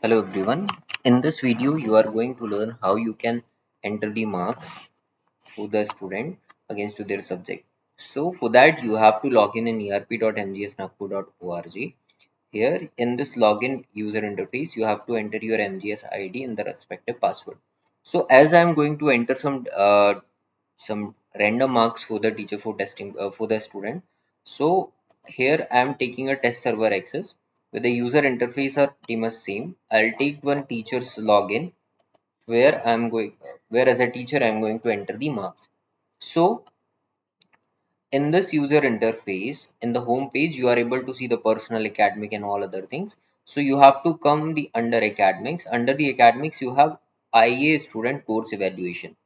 Hello everyone. In this video, you are going to learn how you can enter the marks for the student against to their subject. So for that, you have to log in erp.mgsnagpur.org. Here in this login user interface, you have to enter your MGS ID and the respective password. So as I am going to enter some random marks for the teacher for testing for the student. So here I am taking a test server access with the user interface are pretty much same. I'll take one teacher's login where I'm going where as a teacher I'm going to enter the marks. So in this user interface in the home page you are able to see the personal academic and all other things. So you have to come the under academics. Under the academics you have IA student course evaluation.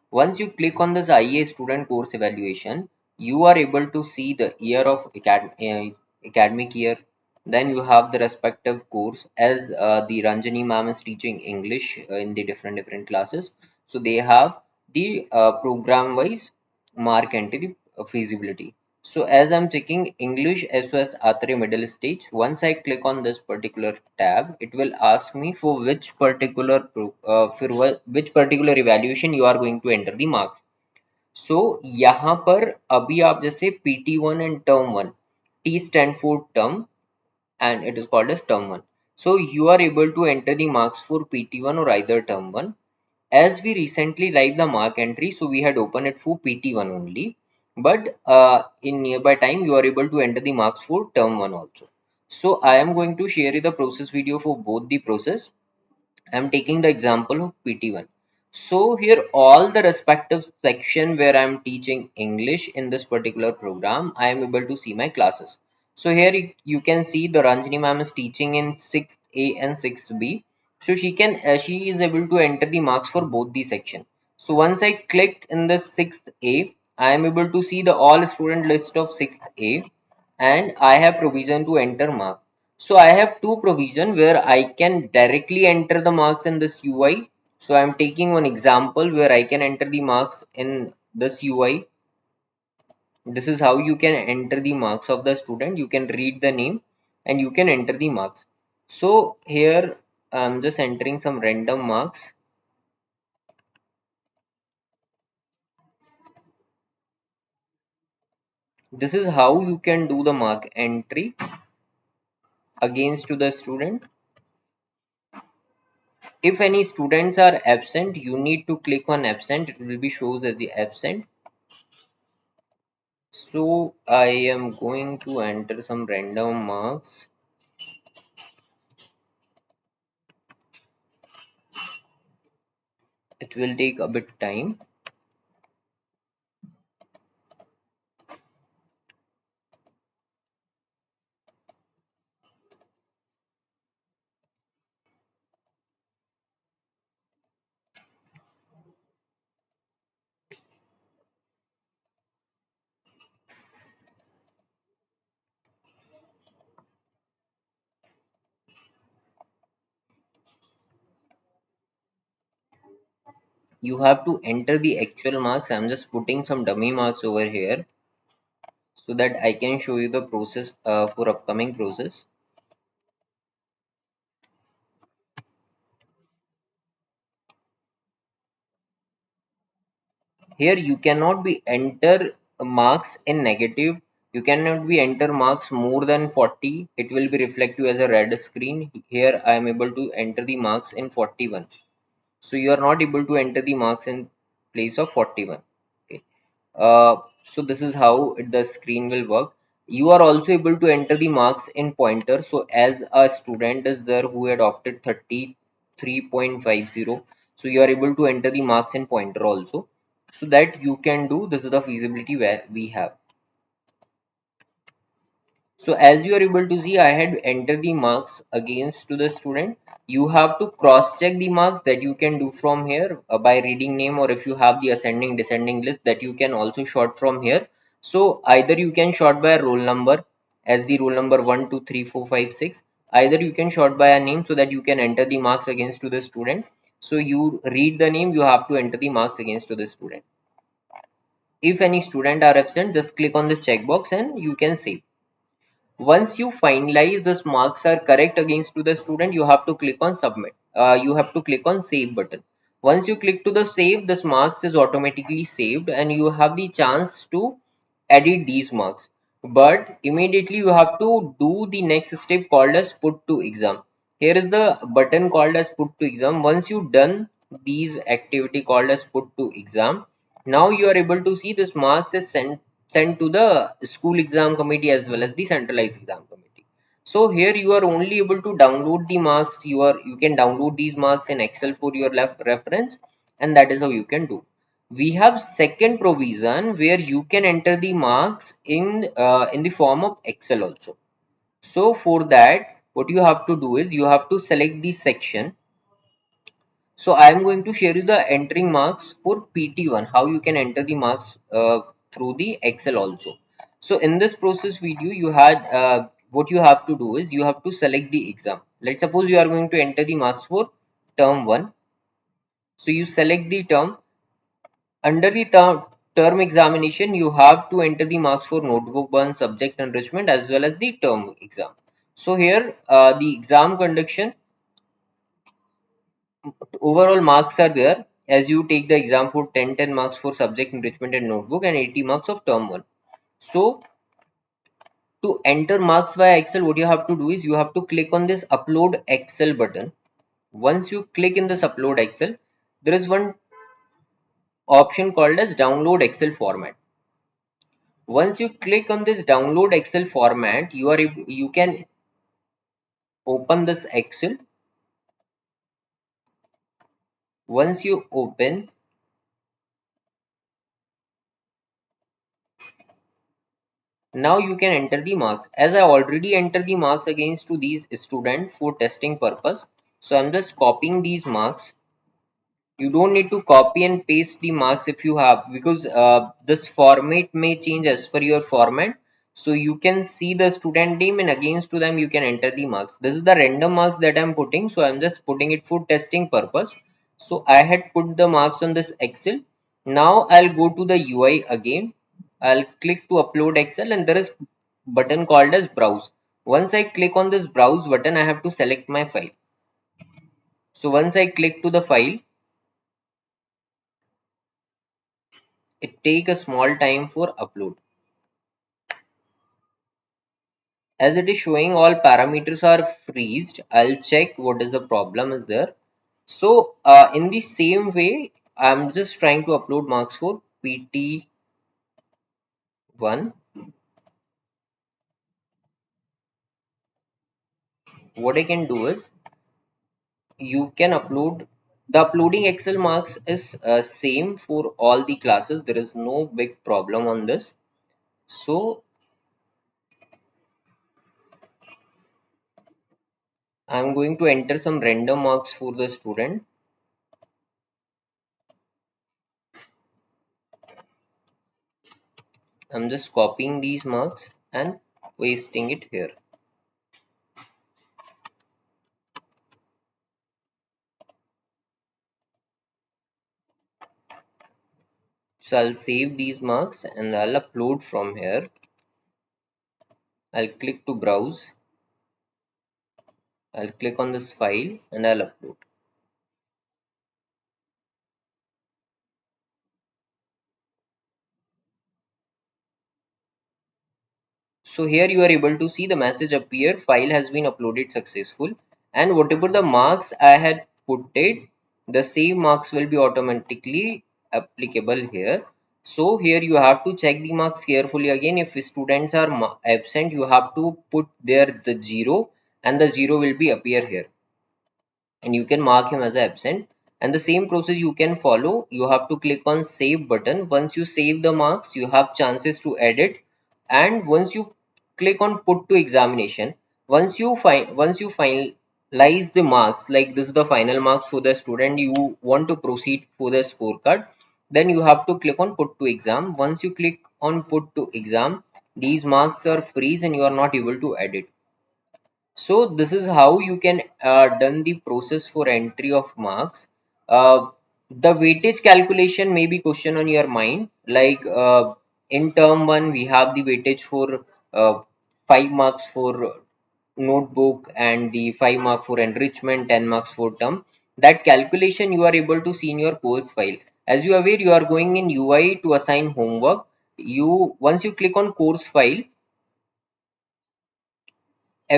Once you click on this IA student course evaluation, you are able to see the year of academic year. Then you have the respective course as the Ranjani ma'am is teaching English in the different classes. So they have the program wise mark entry feasibility. So as I'm checking English as well as Atre middle stage, once I click on this particular tab, it will ask me for which particular which particular evaluation you are going to enter the marks. So यहाँ पर अभी आप जैसे PT1 and term 1, T stand for term and it is called as term 1. So you are able to enter the marks for PT1 or either term 1. As we recently live the mark entry, so we had opened it for PT1 only, but in nearby time you are able to enter the marks for term 1 also. So I am going to share you the process video for both the process. I'm taking the example of PT1. So here all the respective section where I'm teaching English in this particular program, I am able to see my classes. So here you can see the Ranjani ma'am is teaching in 6th A and 6th B. So she is able to enter the marks for both the section. So once I click in the 6th A, I am able to see the all student list of 6th A and I have provision to enter mark. So I have two provision where I can directly enter the marks in this UI. So I'm taking one example where I can enter the marks in this UI. This is how you can enter the marks of the student. You can read the name and you can enter the marks. So here I'm just entering some random marks. This is how you can do the mark entry against to the student. If any students are absent, you need to click on absent. It will be shows as the absent. So I am going to enter some random marks. It will take a bit time. You have to enter the actual marks. I'm just putting some dummy marks over here so that I can show you the process for upcoming process. Here you cannot be enter marks in negative. You cannot be enter marks more than 40. It will be reflect you as a red screen. Here I am able to enter the marks in 41. So you are not able to enter the marks in place of 41. Okay. So this is how the screen will work. You are also able to enter the marks in pointer. So as a student is there who had opted 33.50, so you are able to enter the marks in pointer also. So that you can do, this is the feasibility where we have. So as you are able to see, I had entered the marks against to the student. You have to cross check the marks that you can do from here by reading name, or if you have the ascending descending list that you can also sort from here. So either you can sort by a roll number as the roll number 1, 2, 3, 4, 5, 6. Either you can sort by a name so that you can enter the marks against to the student. So you read the name, you have to enter the marks against to the student. If any student are absent, just click on this checkbox and you can save. Once you finalize this marks are correct against to the student, you have to click on submit. You have to click on save button. Once you click to the save, this marks is automatically saved and you have the chance to edit these marks. But immediately you have to do the next step called as put to exam. Here is the button called as put to exam. Once you done these activity called as put to exam, now you are able to see this marks is sent to the school exam committee as well as the centralized exam committee. So here you are only able to download the marks. You can download these marks in Excel for your left reference, and that is how you can do. We have second provision where you can enter the marks in the form of Excel also. So for that, what you have to do is you have to select the section. So I am going to share you the entering marks for PT1, how you can enter the marks through the Excel also. So in this process video, you had what you have to do is you have to select the exam. Let's suppose you are going to enter the marks for term 1. So you select the term. Under the term examination, you have to enter the marks for notebook 1, subject enrichment as well as the term exam. So here the exam conduction overall marks are there as you take the exam for 10 marks for subject enrichment and notebook and 80 marks of term 1. So to enter marks via Excel, what you have to do is you have to click on this upload Excel button. Once you click in this upload Excel, there is one option called as download Excel format. Once you click on this download Excel format, you can open this Excel. Once you open, now you can enter the marks. As I already entered the marks against to these students for testing purpose, so I'm just copying these marks. You don't need to copy and paste the marks if you have, because this format may change as per your format. So you can see the student name and against to them you can enter the marks. This is the random marks that I'm putting, so I'm just putting it for testing purpose. So I had put the marks on this Excel. Now I'll go to the UI again. I'll click to upload Excel and there is button called as browse. Once I click on this browse button, I have to select my file. So once I click to the file, it take a small time for upload. As it is showing all parameters are freezed, I'll check what is the problem is there. So in the same way, I'm just trying to upload marks for PT1. What I can do is you can upload the uploading Excel marks is same for all the classes. There is no big problem on this. So I'm going to enter some random marks for the student. I'm just copying these marks and pasting it here. So I'll save these marks and I'll upload from here. I'll click to browse. I'll click on this file and I'll upload. So here you are able to see the message appear, file has been uploaded successful, and whatever the marks I had put it, the same marks will be automatically applicable here. So here you have to check the marks carefully again. If students are absent, you have to put there the 0 and the 0 will be appear here. And you can mark him as absent, and the same process you can follow. You have to click on save button. Once you save the marks, you have chances to edit, and once you click on put to examination, once you finalize the marks, like this is the final marks for the student, you want to proceed for the scorecard, then you have to click on put to exam. Once you click on put to exam, these marks are freeze and you are not able to edit. So this is how you can done the process for entry of marks. The weightage calculation may be question on your mind. Like in term 1, we have the weightage for 5 marks for notebook and the 5 mark for enrichment, 10 marks for term. That calculation you are able to see in your course file. As you are aware, you are going in UI to assign homework. You once you click on course file,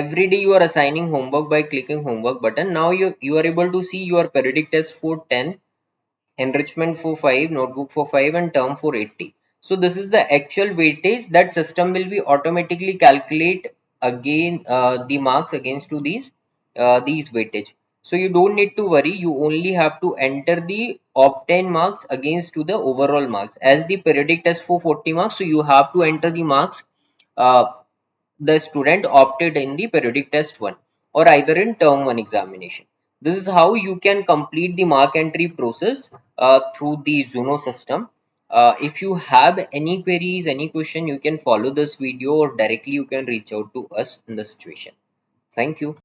every day you are assigning homework by clicking homework button. Now you are able to see your periodic test for 10, enrichment for 5, notebook for 5, and term for 80. So this is the actual weightage that system will be automatically calculate again the marks against to these weightage. So you don't need to worry, you only have to enter the obtained marks against to the overall marks. As the periodic test for 40 marks, so you have to enter the marks uh, the student opted in the periodic test 1 or either in term 1 examination. This is how you can complete the mark entry process through the JUNO system. If you have any queries, any question, you can follow this video or directly you can reach out to us in the situation. Thank you.